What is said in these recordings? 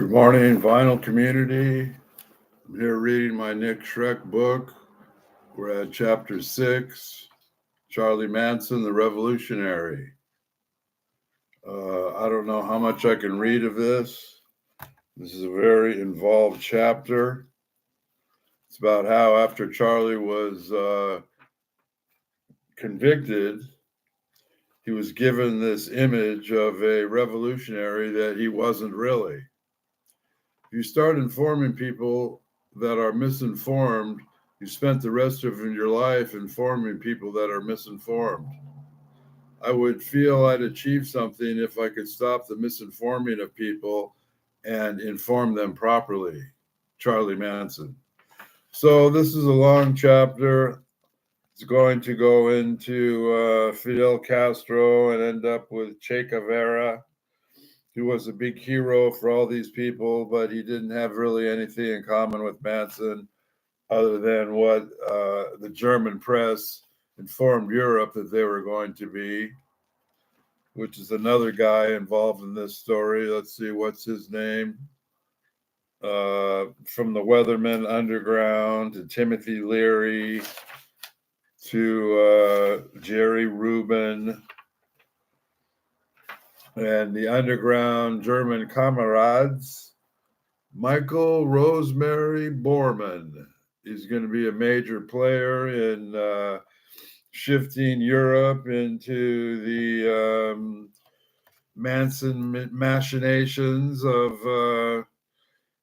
Good morning, vinyl community. I'm here reading my Nick Schreck book. We're at chapter 6, Charlie Manson, the Revolutionary. I don't know how much I can read of this. This is a very involved chapter. It's about how after Charlie was convicted, he was given this image of a revolutionary that he wasn't really. If you start informing people that are misinformed, you spent the rest of your life informing people that are misinformed. I would feel I'd achieved something if I could stop the misinforming of people and inform them properly. Charlie Manson. So this is a long chapter. It's going to go into Fidel Castro and end up with Che Guevara, who was a big hero for all these people, but he didn't have really anything in common with Manson other than what the German press informed Europe that they were going to be, which is another guy involved in this story. Let's see, what's his name? From the Weathermen Underground to Timothy Leary to Jerry Rubin and the underground German comrades. Michael Rosemary Bormann is going to be a major player in shifting Europe into the Manson machinations of,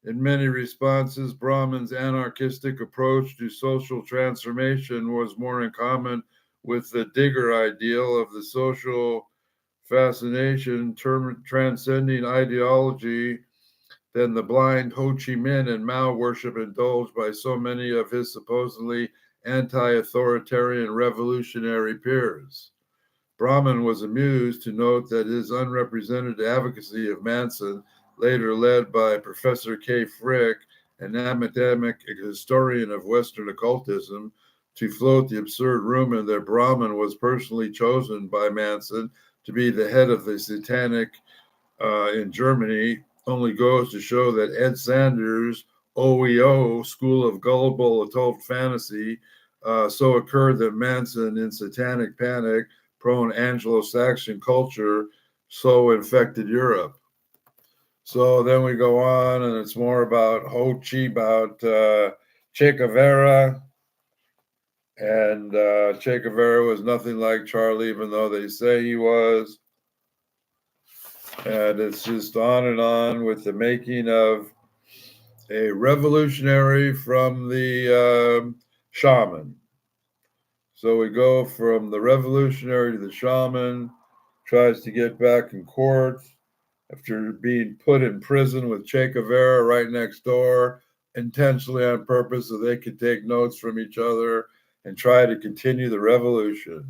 in many responses, Brahman's anarchistic approach to social transformation was more in common with the Digger ideal of the social fascination transcending ideology than the blind Ho Chi Minh and Mao worship indulged by so many of his supposedly anti-authoritarian revolutionary peers. Brahman was amused to note that his unrepresented advocacy of Manson, later led by Professor K. Frick, an academic historian of Western occultism, to float the absurd rumor that Brahman was personally chosen by Manson to be the head of the satanic in Germany, only goes to show that Ed Sanders' OEO, School of Gullible Adult Fantasy, so occurred that Manson, in satanic panic, prone Anglo-Saxon culture, so infected Europe. So then we go on, and it's more about Ho Chi, about Che Guevara. And Che Guevara was nothing like Charlie, even though they say he was. And it's just on with the making of a revolutionary from the shaman. So we go from the revolutionary to the shaman, tries to get back in court after being put in prison with Che Guevara right next door, intentionally on purpose so they could take notes from each other and try to continue the revolution.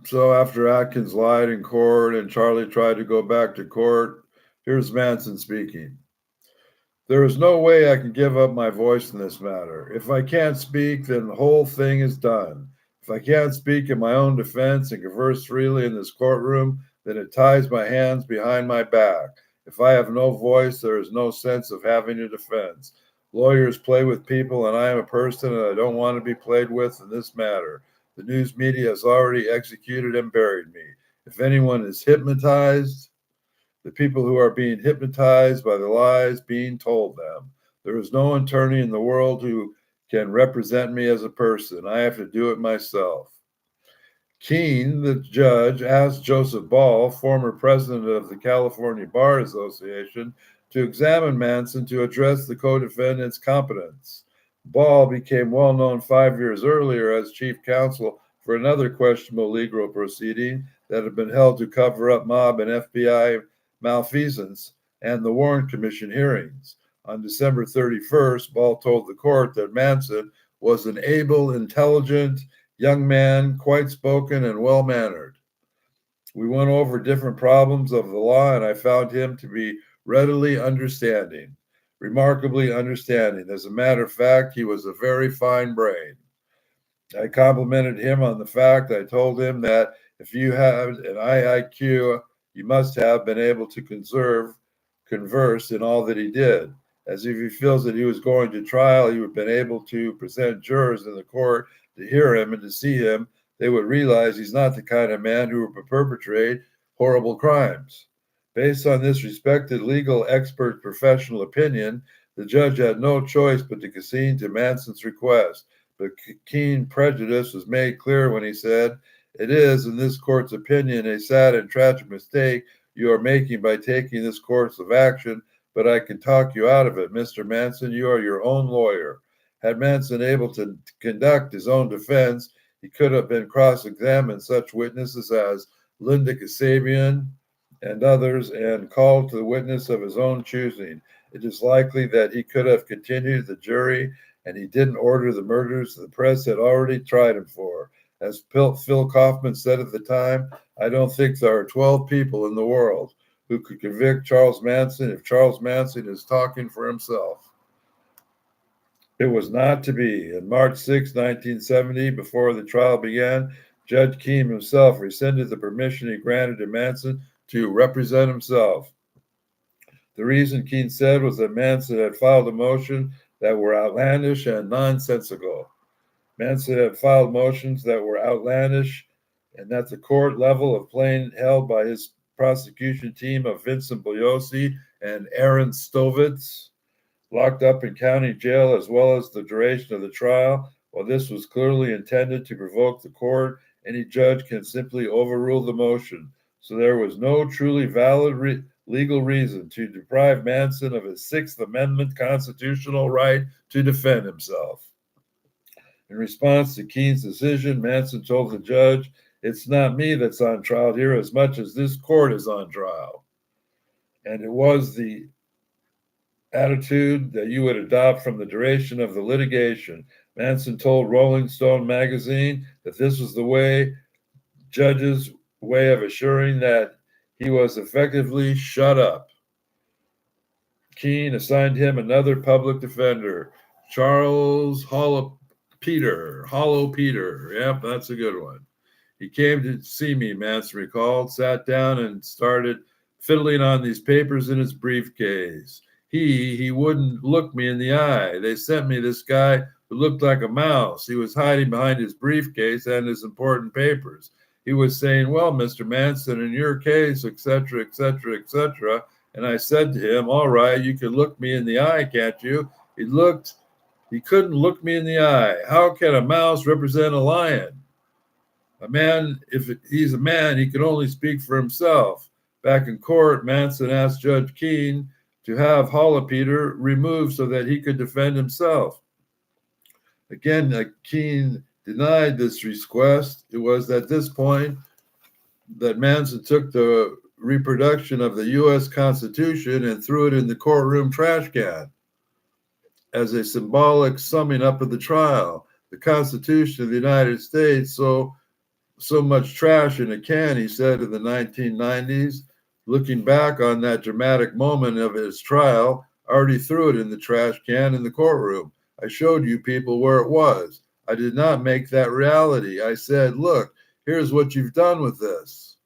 So after Atkins lied in court and Charlie tried to go back to court, here's Manson speaking. There is no way I can give up my voice in this matter. If I can't speak, then the whole thing is done. If I can't speak in my own defense and converse freely in this courtroom, then it ties my hands behind my back. If I have no voice, there is no sense of having a defense. Lawyers play with people, and I am a person, and I don't want to be played with in this matter. The news media has already executed and buried me. If anyone is hypnotized, the people who are being hypnotized by the lies being told them. There is no attorney in the world who can represent me as a person. I have to do it myself. Keene, the judge, asked Joseph Ball, former president of the California Bar Association, to examine Manson to address the co-defendant's competence. Ball became well known 5 years earlier as chief counsel for another questionable legal proceeding that had been held to cover up mob and FBI malfeasance and the Warren Commission hearings. On December 31st, Ball told the court that Manson was an able, intelligent young man, quite spoken and well-mannered. We went over different problems of the law, and I found him to be readily understanding, remarkably understanding. As a matter of fact, he was a very fine brain. I complimented him on the fact I told him that if you had an IIQ He must have been able to converse in all that he did. As if he feels that he was going to trial, he would have been able to present jurors in the court to hear him and to see him. They would realize he's not the kind of man who would perpetrate horrible crimes. Based on this respected legal expert professional opinion, the judge had no choice but to concede to Manson's request. But keen prejudice was made clear when he said, "It is, in this court's opinion, a sad and tragic mistake you are making by taking this course of action, but I can talk you out of it. Mr. Manson, you are your own lawyer." Had Manson able to conduct his own defense, he could have been cross-examined such witnesses as Linda Kasabian and others and called to the witness of his own choosing. It is likely that he could have continued the jury, and he didn't order the murders the press had already tried him for. As Phil Kaufman said at the time, "I don't think there are 12 people in the world who could convict Charles Manson if Charles Manson is talking for himself." It was not to be. On March 6, 1970, before the trial began, Judge Keene himself rescinded the permission he granted to Manson to represent himself. The reason, Keene said, was that Manson had filed a motion that were outlandish and nonsensical. Manson had filed motions that were outlandish and at the court level of plain held by his prosecution team of Vincent Bugliosi and Aaron Stovitz, locked up in county jail as well as the duration of the trial. While this was clearly intended to provoke the court, any judge can simply overrule the motion. So there was no truly valid legal reason to deprive Manson of his Sixth Amendment constitutional right to defend himself. In response to Keene's decision, Manson told the judge, "It's not me that's on trial here as much as this court is on trial." And it was the attitude that you would adopt from the duration of the litigation. Manson told Rolling Stone magazine that this was the way judges' way of assuring that he was effectively shut up. Keene assigned him another public defender, Charles Hollow Peter. Yep, that's a good one. He came to see me, Manson recalled, sat down and started fiddling on these papers in his briefcase. He wouldn't look me in the eye. They sent me this guy who looked like a mouse. He was hiding behind his briefcase and his important papers. He was saying, "Well, Mr. Manson, in your case, etc., etc., etc." And I said to him, "All right, you can look me in the eye, can't you?" He couldn't look me in the eye. How can a mouse represent a lion? A man, if he's a man, he can only speak for himself. Back in court, Manson asked Judge Keene to have Peter removed so that he could defend himself. Again, Keene denied this request. It was at this point that Manson took the reproduction of the U.S. Constitution and threw it in the courtroom trash can as a symbolic summing up of the trial. The Constitution of the United States, so much trash in a can, he said in the 1990s. Looking back on that dramatic moment of his trial, I already threw it in the trash can in the courtroom. I showed you people where it was. I did not make that reality. I said, "Look, here's what you've done with this."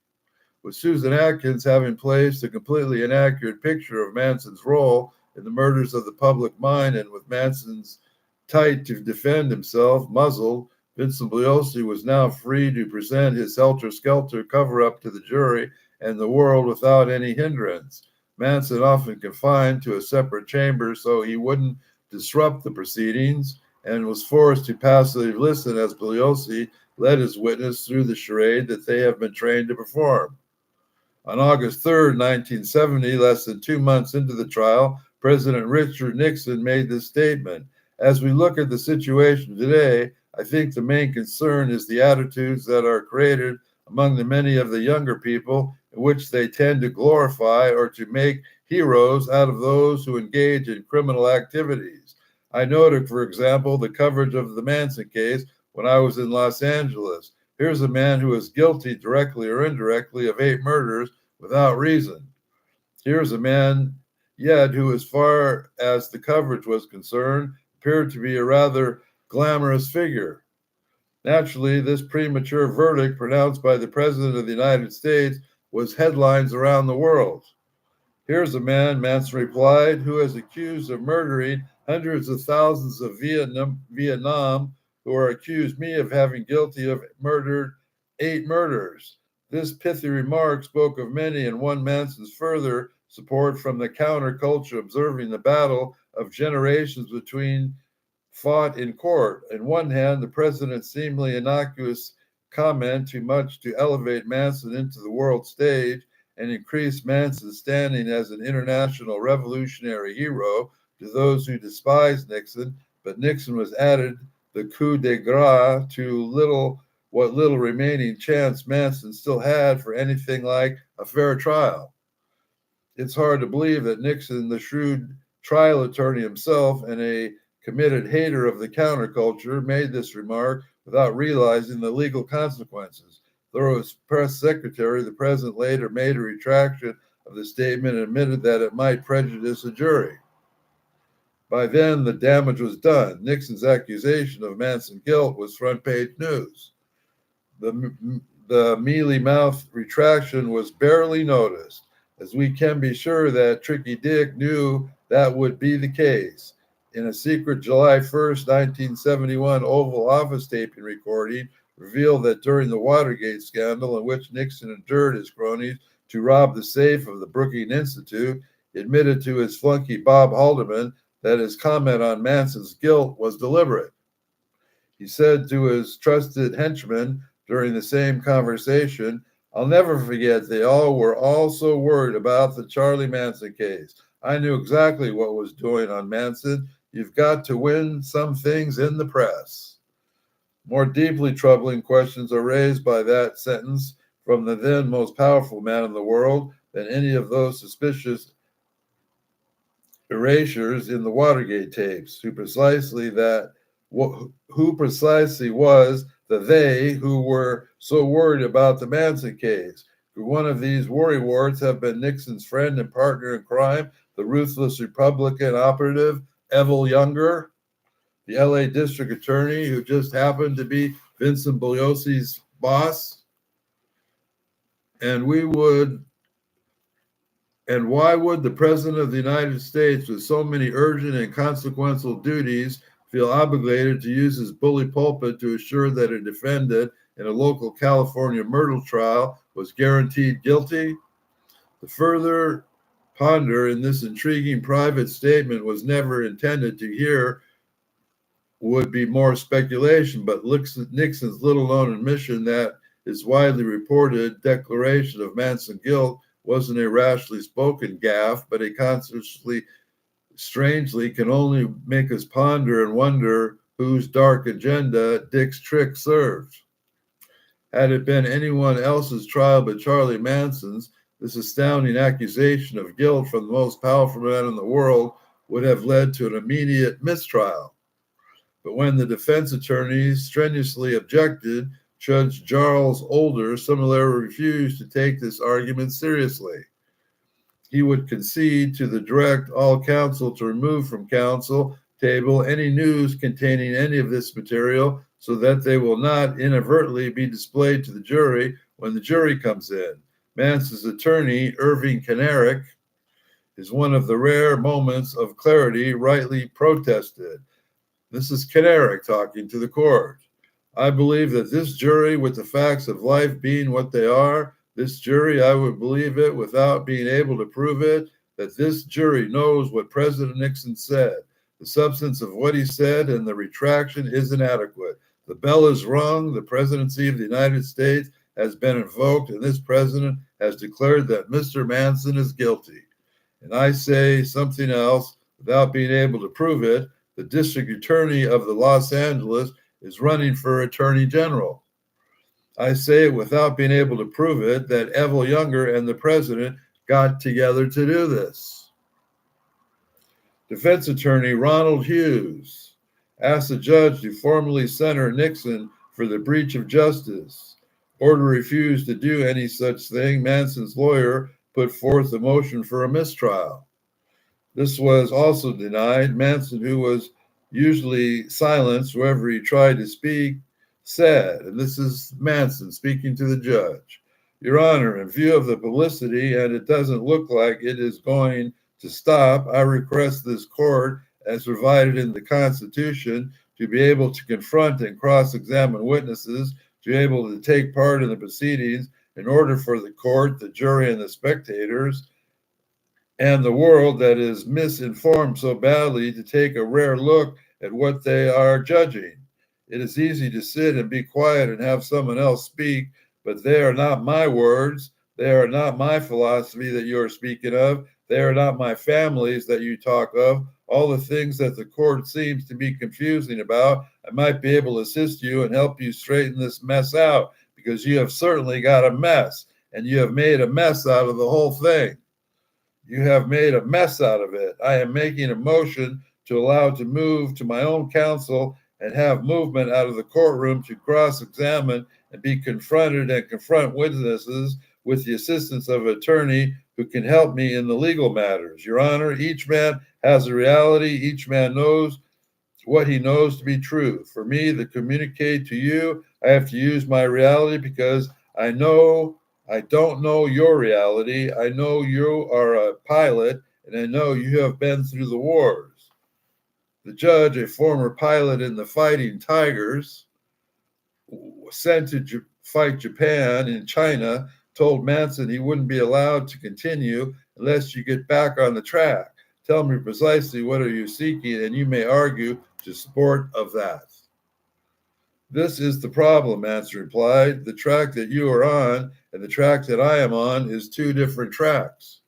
With Susan Atkins having placed a completely inaccurate picture of Manson's role in the murders of the public mind, and with Manson's tight to defend himself, muzzled, Vincent Bugliosi was now free to present his helter-skelter cover-up to the jury and the world without any hindrance. Manson often confined to a separate chamber so he wouldn't disrupt the proceedings, and was forced to passively listen as Bugliosi led his witness through the charade that they have been trained to perform. On August 3rd, 1970, less than 2 months into the trial, President Richard Nixon made this statement: "As we look at the situation today, I think the main concern is the attitudes that are created among the many of the younger people, in which they tend to glorify or to make heroes out of those who engage in criminal activities. I noted, for example, the coverage of the Manson case when I was in Los Angeles. Here's a man who is guilty, directly or indirectly, of 8 murders without reason. Here's a man, yet, who, as far as the coverage was concerned, appeared to be a rather glamorous figure." Naturally, this premature verdict pronounced by the President of the United States was headlines around the world. Here's a man, Manson replied, who is accused of murdering hundreds of thousands of Vietnam who are accused me of having guilty of murdered 8 murders. This pithy remark spoke of many and won Manson's further support from the counterculture observing the battle of generations between fought in court. On one hand, the president's seemingly innocuous comment too much to elevate Manson into the world stage and increase Manson's standing as an international revolutionary hero to those who despise Nixon, but Nixon was added the coup de grace to what little remaining chance Manson still had for anything like a fair trial. It's hard to believe that Nixon, the shrewd trial attorney himself and a committed hater of the counterculture, made this remark without realizing the legal consequences. Though as press secretary, the president later made a retraction of the statement and admitted that it might prejudice a jury. By then, the damage was done. Nixon's accusation of Manson guilt was front-page news. The mealy-mouthed retraction was barely noticed, as we can be sure that Tricky Dick knew that would be the case. In a secret July 1st, 1971 Oval Office taping recording revealed that during the Watergate scandal, in which Nixon endured his cronies to rob the safe of the Brookings Institute, he admitted to his flunky Bob Haldeman that his comment on Manson's guilt was deliberate. He said to his trusted henchman during the same conversation, "I'll never forget they all were so worried about the Charlie Manson case. I knew exactly what was doing on Manson. You've got to win some things in the press." More deeply troubling questions are raised by that sentence from the then most powerful man in the world than any of those suspicious erasures in the Watergate tapes, who precisely was the they who were so worried about the Manson case. Could one of these worrywarts have been Nixon's friend and partner in crime, the ruthless Republican operative Evel Younger, the LA district attorney who just happened to be Vincent Bugliosi's boss? And why would the President of the United States, with so many urgent and consequential duties, feel obligated to use his bully pulpit to assure that a defendant in a local California murder trial was guaranteed guilty? The further ponder in this intriguing private statement was never intended to hear would be more speculation, but Nixon's little-known admission that his widely reported declaration of Manson guilt wasn't a rashly spoken gaffe, but a consciously, strangely, can only make us ponder and wonder whose dark agenda Dick's trick served. Had it been anyone else's trial but Charlie Manson's, this astounding accusation of guilt from the most powerful man in the world would have led to an immediate mistrial. But when the defense attorneys strenuously objected, Judge Charles Older similarly refused to take this argument seriously. He would concede to direct all counsel to remove from counsel table any news containing any of this material so that they will not inadvertently be displayed to the jury when the jury comes in. Manson's attorney, Irving Kanarick, is one of the rare moments of clarity, rightly protested. This is Kanarick talking to the court. "I believe that this jury, with the facts of life being what they are, this jury, I would believe it without being able to prove it, that this jury knows what President Nixon said. The substance of what he said and the retraction is inadequate. The bell is rung, the presidency of the United States has been invoked, and this president has declared that Mr. Manson is guilty. And I say something else without being able to prove it. The district attorney of the Los Angeles is running for attorney general. I say it without being able to prove it, that Evel Younger and the president got together to do this." Defense attorney Ronald Hughes asked the judge to formally censure Nixon for the breach of justice. Order refused to do any such thing. Manson's lawyer put forth a motion for a mistrial. This was also denied. Manson, who was usually silenced wherever he tried to speak, said, and this is Manson speaking to the judge, Your Honor, in view of the publicity, and it doesn't look like it is going to stop, I request this court, as provided in the Constitution, to be able to confront and cross-examine witnesses, to be able to take part in the proceedings in order for the court, the jury, and the spectators, and the world that is misinformed so badly to take a rare look at what they are judging. It is easy to sit and be quiet and have someone else speak, but they are not my words. They are not my philosophy that you are speaking of. They are not my families that you talk of. All the things that the court seems to be confusing about, I might be able to assist you and help you straighten this mess out, because you have certainly got a mess, and you have made a mess out of the whole thing. You have made a mess out of it. I am making a motion to allow to move to my own counsel and have movement out of the courtroom to cross-examine and be confronted and confront witnesses with the assistance of an attorney who can help me in the legal matters. Your Honor, each man has a reality. Each man knows what he knows to be true. For me to communicate to you, I have to use my reality, because I don't know your reality. I know you are a pilot, and I know you have been through the wars. The judge, a former pilot in the Fighting Tigers, sent to fight Japan in China, told Manson he wouldn't be allowed to continue unless you get back on the track. Tell me precisely what are you seeking, and you may argue to support of that. This is the problem, Manson replied. The track that you are on and the track that I am on is two different tracks.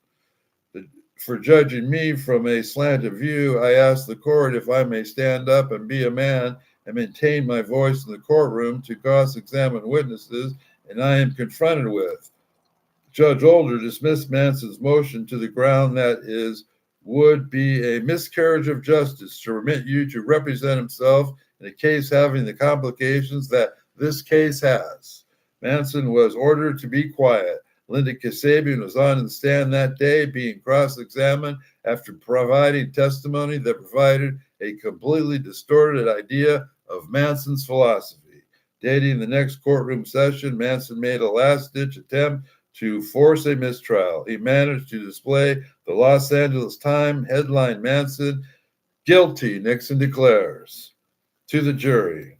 For judging me from a slanted view, I ask the court if I may stand up and be a man and maintain my voice in the courtroom to cross-examine witnesses, and I am confronted with. Judge Older dismissed Manson's motion to the ground that is would be a miscarriage of justice to permit you to represent himself in a case having the complications that this case has. Manson was ordered to be quiet. Linda Kasabian was on the stand that day being cross-examined after providing testimony that provided a completely distorted idea of Manson's philosophy. Dating the next courtroom session, Manson made a last-ditch attempt to force a mistrial. He managed to display the Los Angeles Times headline, Manson, guilty, Nixon declares, to the jury.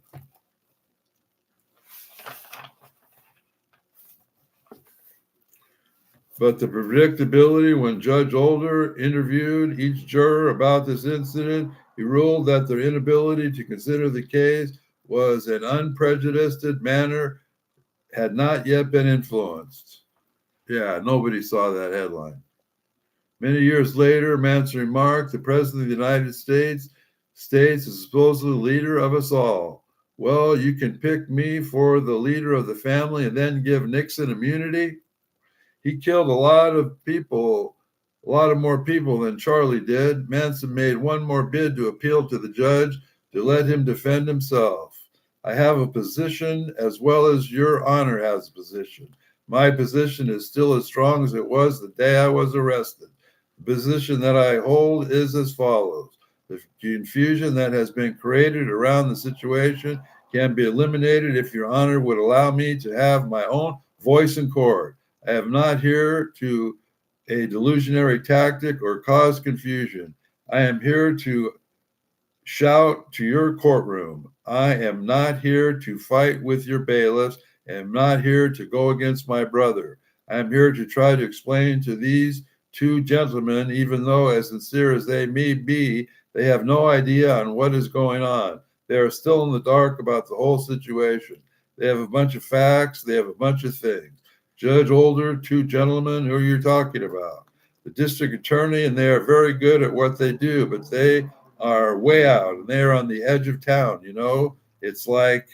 But the predictability, when Judge Older interviewed each juror about this incident, he ruled that their inability to consider the case was an unprejudiced manner, had not yet been influenced. Yeah, nobody saw that headline. Many years later, Manson remarked, the President of the United States is supposedly the leader of us all. Well, you can pick me for the leader of the family and then give Nixon immunity? He killed a lot of people, a lot of more people than Charlie did. Manson made one more bid to appeal to the judge to let him defend himself. I have a position as well as your honor has a position. My position is still as strong as it was the day I was arrested. The position that I hold is as follows. The confusion that has been created around the situation can be eliminated if your honor would allow me to have my own voice in court. I am not here to a delusionary tactic or cause confusion. I am here to shout to your courtroom. I am not here to fight with your bailiffs. I am not here to go against my brother. I am here to try to explain to these two gentlemen, even though as sincere as they may be, they have no idea on what is going on. They are still in the dark about the whole situation. They have a bunch of facts. They have a bunch of things. Judge Older, two gentlemen, who you're talking about. The district attorney, and they are very good at what they do, but they are way out, and they are on the edge of town, you know? It's like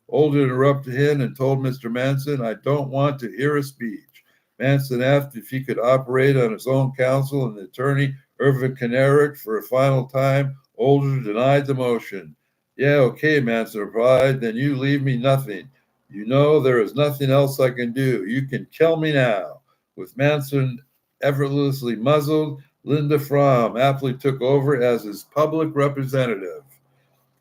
Older interrupted him and told Mr. Manson, I don't want to hear a speech. Manson asked if he could operate on his own counsel, and the attorney, Irvin Kanarick, for a final time, Older denied the motion. Yeah, okay, Manson replied, then you leave me nothing. You know, there is nothing else I can do. You can kill me now. With Manson effortlessly muzzled, Linda Fromm aptly took over as his public representative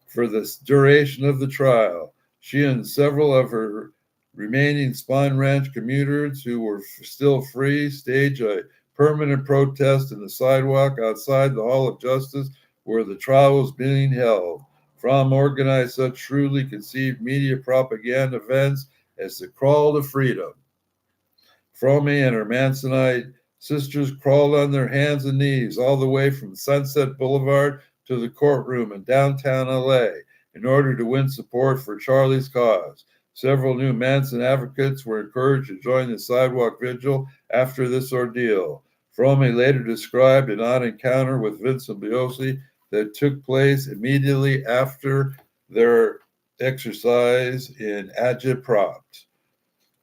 for the duration of the trial. She and several of her Remaining Spine Ranch commuters who were still free staged a permanent protest in the sidewalk outside the Hall of Justice where the trial was being held. Fromm organized such shrewdly conceived media propaganda events as the Crawl to Freedom. Fromme and her Mansonite sisters crawled on their hands and knees all the way from Sunset Boulevard to the courtroom in downtown LA in order to win support for Charlie's cause. Several new Manson advocates were encouraged to join the sidewalk vigil after this ordeal. Fromme later described an odd encounter with Vincent Bugliosi that took place immediately after their exercise in agitprop.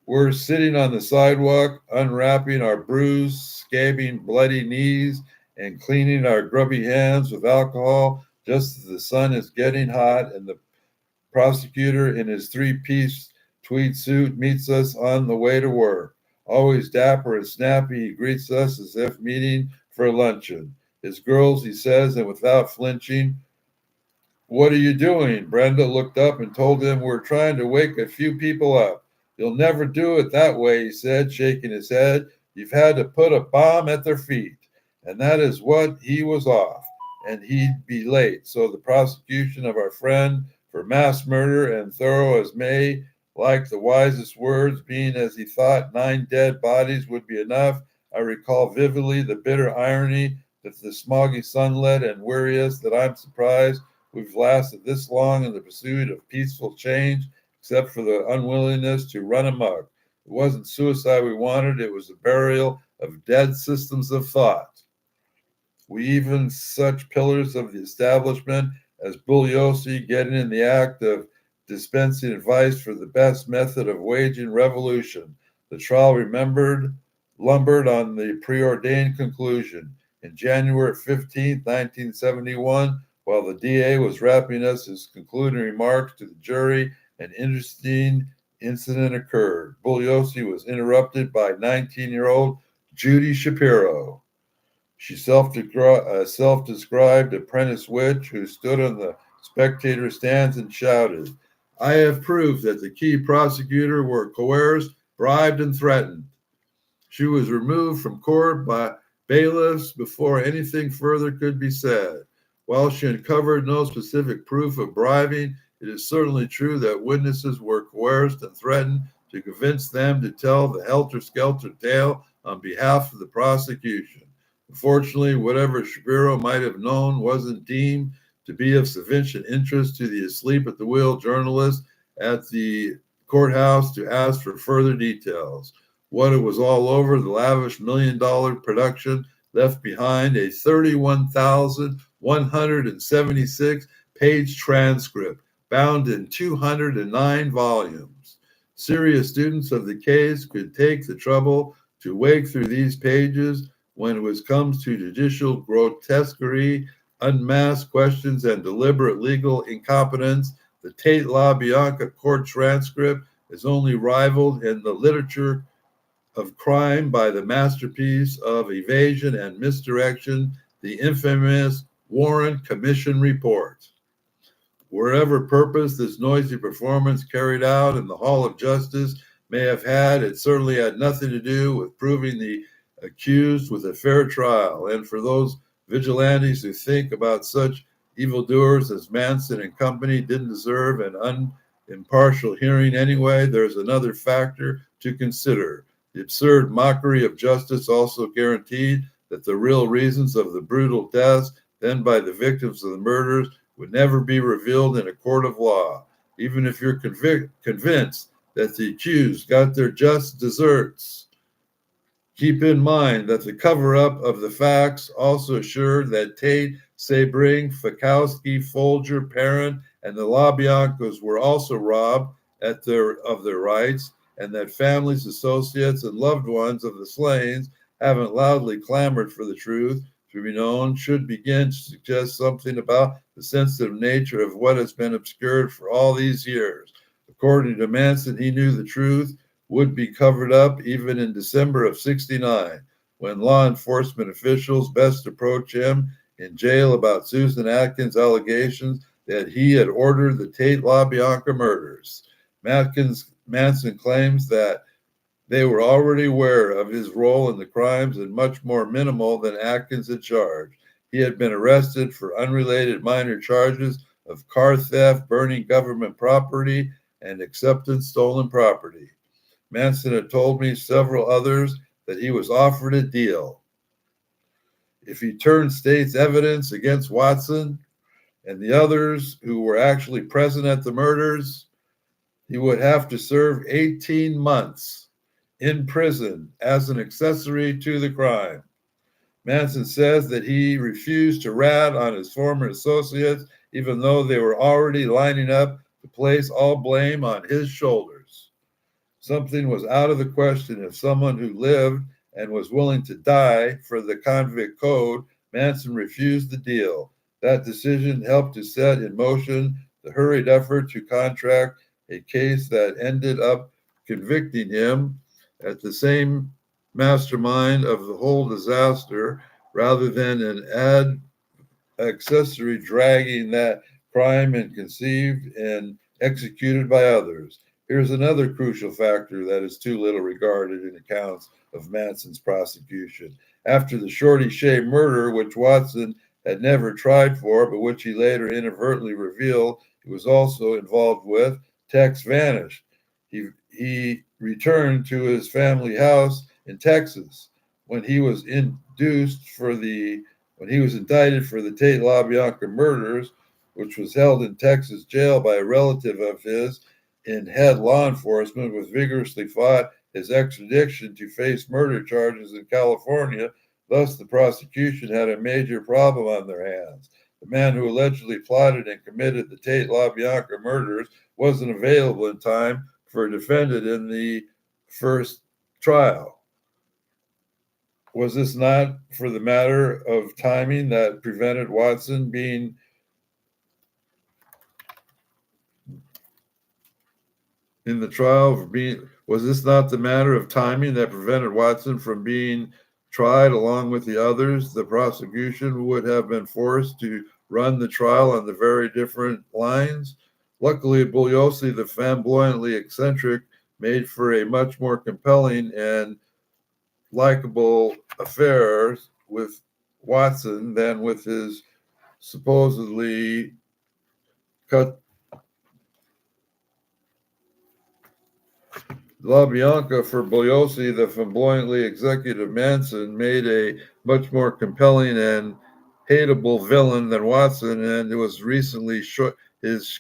We're sitting on the sidewalk, unwrapping our bruised, scabbing, bloody knees and cleaning our grubby hands with alcohol just as the sun is getting hot and the prosecutor in his three-piece tweed suit meets us on the way to work. Always dapper and snappy, he greets us as if meeting for luncheon. His girls, he says, and without flinching, "What are you doing?" Brenda looked up and told him, "We're trying to wake a few people up." "You'll never do it that way," he said, shaking his head. "You've had to put a bomb at their feet." And that is what he was off, and he'd be late. So the prosecution of our friend for mass murder, and thorough as may, like the wisest words, being as he thought 9 dead bodies would be enough, I recall vividly the bitter irony that the smoggy sunlit and weary us that I'm surprised we've lasted this long in the pursuit of peaceful change, except for the unwillingness to run amok. It wasn't suicide we wanted, it was the burial of dead systems of thought. We even such pillars of the establishment as Bugliosi getting in the act of dispensing advice for the best method of waging revolution. The trial lumbered on the preordained conclusion. In January 15, 1971, while the DA was wrapping up his concluding remarks to the jury, an interesting incident occurred. Bugliosi was interrupted by 19-year-old Judy Shapiro. She self-described apprentice witch who stood on the spectator stands and shouted, "I have proof that the key prosecutor were coerced, bribed, and threatened." She was removed from court by bailiffs before anything further could be said. While she uncovered no specific proof of bribing, it is certainly true that witnesses were coerced and threatened to convince them to tell the helter-skelter tale on behalf of the prosecution. Unfortunately, whatever Shapiro might have known wasn't deemed to be of sufficient interest to the asleep-at-the-wheel journalist at the courthouse to ask for further details. What it was all over, the lavish $1 million production left behind a 31,176-page transcript bound in 209 volumes. Serious students of the case could take the trouble to wade through these pages when it comes to judicial grotesquerie, unmasked questions, and deliberate legal incompetence. The Tate LaBianca court transcript is only rivaled in the literature of crime by the masterpiece of evasion and misdirection, the infamous Warren Commission report. Wherever purpose this noisy performance carried out in the Hall of Justice may have had, it certainly had nothing to do with proving the accused with a fair trial. And for those vigilantes who think about such evildoers as Manson and company didn't deserve an impartial hearing anyway, there's another factor to consider. The absurd mockery of justice also guaranteed that the real reasons of the brutal deaths done by the victims of the murders would never be revealed in a court of law. Even if you're convinced that the accused got their just deserts, keep in mind that the cover-up of the facts also assured that Tate, Sebring, Fikowski, Folger, Parent, and the LaBiancas were also robbed of their rights, and that families, associates, and loved ones of the slain haven't loudly clamored for the truth to be known should begin to suggest something about the sensitive nature of what has been obscured for all these years. According to Manson, he knew the truth would be covered up even in December of '69, when law enforcement officials best approached him in jail about Susan Atkins' allegations that he had ordered the Tate LaBianca murders. Manson claims that they were already aware of his role in the crimes and much more minimal than Atkins had charged. He had been arrested for unrelated minor charges of car theft, burning government property, and acceptance stolen property. Manson had told me several others that he was offered a deal. If he turned state's evidence against Watson and the others who were actually present at the murders, he would have to serve 18 months in prison as an accessory to the crime. Manson says that he refused to rat on his former associates, even though they were already lining up to place all blame on his shoulders. Something was out of the question if someone who lived and was willing to die for the convict code. Manson refused the deal. That decision helped to set in motion the hurried effort to contract a case that ended up convicting him at the same mastermind of the whole disaster rather than an accessory dragging that crime and conceived and executed by others. Here's another crucial factor that is too little regarded in accounts of Manson's prosecution. After the Shorty Shea murder, which Watson had never tried for, but which he later inadvertently revealed he was also involved with, Tex vanished. He returned to his family house in Texas when he was when he was indicted for the Tate LaBianca murders, which was held in Texas jail by a relative of his in head law enforcement, was vigorously fought his extradition to face murder charges in California. Thus, the prosecution had a major problem on their hands. The man who allegedly plotted and committed the Tate LaBianca murders wasn't available in time for a defendant in the first trial. Was this not for the matter of timing that prevented Watson being in the trial? Was this not the matter of timing that prevented Watson from being tried along with the others? The prosecution would have been forced to run the trial on the very different lines. Luckily, Bugliosi, the flamboyantly eccentric, made for a much more compelling and likable affair with Watson than with his supposedly cut LaBianca. For Bugliosi, the flamboyantly executive Manson made a much more compelling and hateable villain than Watson, and it was recently his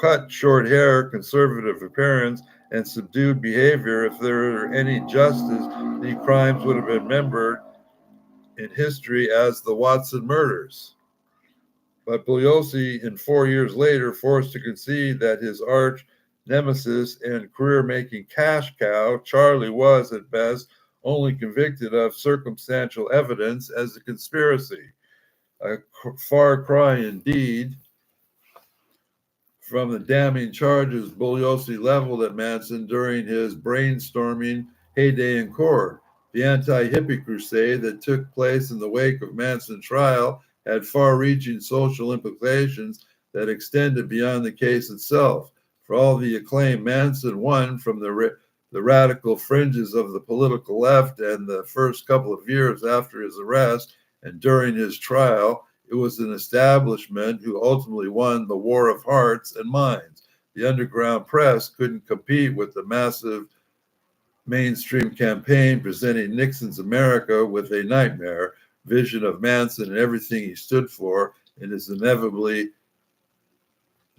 cut short hair, conservative appearance, and subdued behavior. If there were any justice, the crimes would have been remembered in history as the Watson murders. But Bugliosi, in 4 years later, forced to concede that his arch nemesis and career-making cash cow, Charlie, was, at best, only convicted of circumstantial evidence as a conspiracy. A far cry indeed from the damning charges Bugliosi leveled at Manson during his brainstorming heyday in court. The anti-hippie crusade that took place in the wake of Manson's trial had far-reaching social implications that extended beyond the case itself. For all the acclaim Manson won from the radical fringes of the political left and the first couple of years after his arrest and during his trial, it was an establishment who ultimately won the war of hearts and minds. The underground press couldn't compete with the massive mainstream campaign presenting Nixon's America with a nightmare vision of Manson and everything he stood for in his inevitably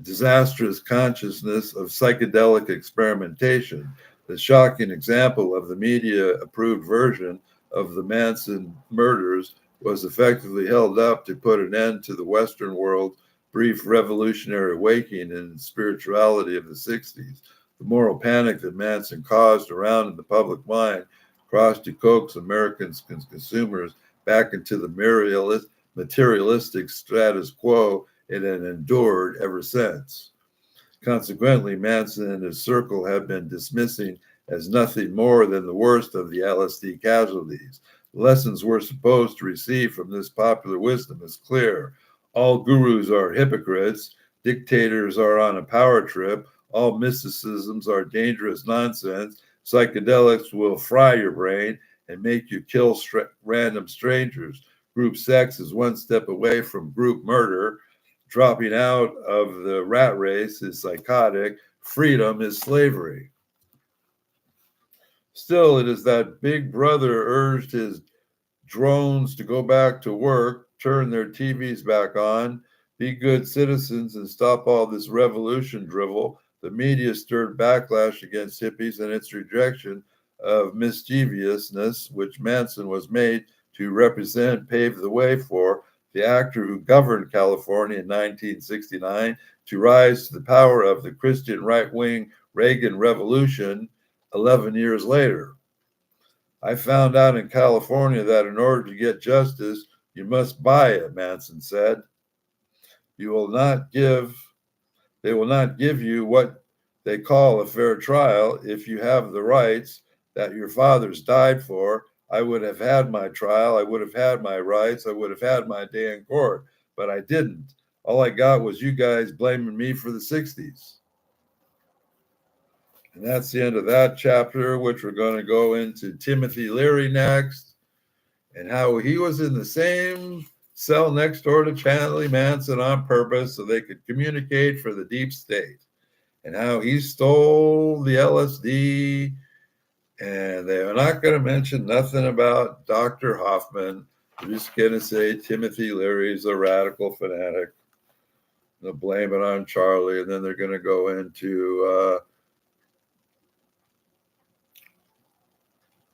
disastrous consciousness of psychedelic experimentation. The shocking example of the media-approved version of the Manson murders was effectively held up to put an end to the Western world's brief revolutionary awakening in spirituality of the 60s. The moral panic that Manson caused around in the public mind crossed to coax American consumers back into the materialistic status quo it had endured ever since. Consequently, Manson and his circle have been dismissing as nothing more than the worst of the LSD casualties. The lessons we're supposed to receive from this popular wisdom is clear. All gurus are hypocrites. Dictators are on a power trip. All mysticisms are dangerous nonsense. Psychedelics will fry your brain and make you kill random strangers. Group sex is one step away from group murder. Dropping out of the rat race is psychotic. Freedom is slavery. Still, it is that Big Brother urged his drones to go back to work, turn their TVs back on, be good citizens, and stop all this revolution drivel. The media stirred backlash against hippies and its rejection of mischievousness, which Manson was made to represent, paved the way for the actor who governed California in 1969 to rise to the power of the Christian right wing Reagan Revolution 11 years later. I found out in California that in order to get justice, you must buy it, Manson said. You will not give, they will not give you what they call a fair trial if you have the rights that your fathers died for. I would have had my trial. I would have had my rights. I would have had my day in court, but I didn't. All I got was you guys blaming me for the 60s. And that's the end of that chapter, which we're going to go into Timothy Leary next, and how he was in the same cell next door to Charlie Manson on purpose so they could communicate for the deep state, and how he stole the LSD. And they're not going to mention nothing about Dr. Hoffman. They're just going to say Timothy Leary's a radical fanatic. They'll blame it on Charlie, and then they're going to go into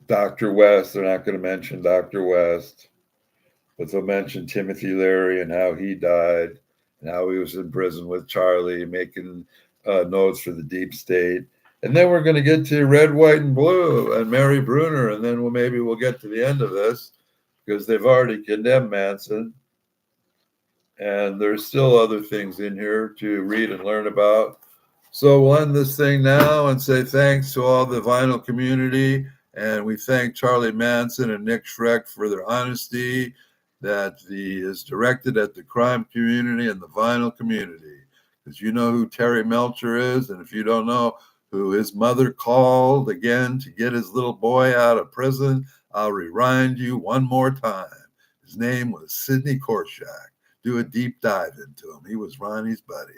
Dr. West. They're not going to mention Dr. West, but they'll mention Timothy Leary and how he died and how he was in prison with Charlie making notes for the deep state. And then we're going to get to Red, White, and Blue and Mary Bruner, and then maybe we'll get to the end of this because they've already condemned Manson. And there's still other things in here to read and learn about. So we'll end this thing now and say thanks to all the vinyl community. And we thank Charlie Manson and Nick Schreck for their honesty that is directed at the crime community and the vinyl community. Because you know who Terry Melcher is. And if you don't know who his mother called again to get his little boy out of prison, I'll remind you one more time. His name was Sidney Korshak. Do a deep dive into him. He was Ronnie's buddy.